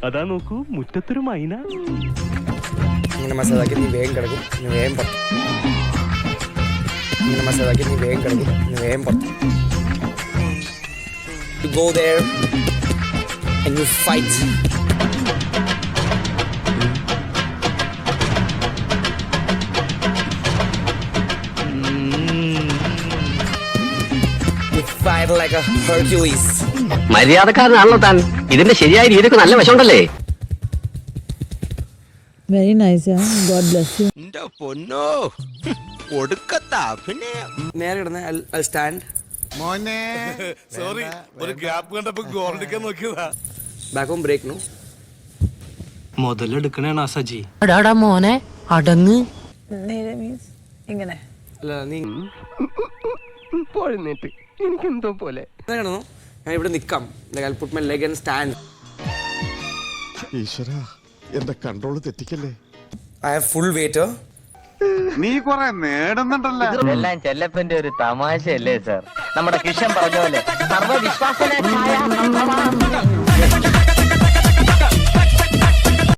അതാ നോക്കൂ മുറ്റത്തൊരു മൈന. ഇങ്ങനെ മസാലാക്കി നീ വേഗം കിടക്കും, നീ വേഗം പുറത്ത്. ഇങ്ങനെ മസാലാക്കി നീ വേഗം കിടക്കും, നീ വേഗം പുറത്ത്. You go there and you fight. You fight like a Hercules. മര്യാദക്കാരനാണല്ലോ താൻ. ഇതിന്റെ ശരിയായ രീതിക്ക് നല്ല വശമുണ്ടല്ലേ? Very nice, yeah. God bless you. നേരെ കിടന്ന് I'll stand. മോനെ സോറി ഒരു ഗ്യാപ്പ് കണ്ടപ്പോ ഗോൾഡിക്കാൻ നോക്കിയതാ. Back home break no. മുതലെടുക്കണേണ Saji. അടാടാ മോനെ അടങ്ങ്. നേരെ മീൻസ് ഇങ്ങനെ. അല്ല നീ പോഴുന്നേറ്റ് എനിക്കെന്തോ പോലെ. കിടന്നു ഞാൻ ഇവിടെ നിൽക്കാം. Like I'll put my leg and stand. ഈശ്വരാ എന്റെ control തെറ്റിക്കല്ലേ. I have full weight. നീ കൊറേ നേടുന്നുണ്ടല്ലോ. ഇതെല്ലാം ചെല്ലപ്പന്റെ ഒരു തമാശയല്ലേ സാർ? നമ്മുടെ കിഷൻ പറഞ്ഞ പോലെ സർവ്വവിശ്വാസ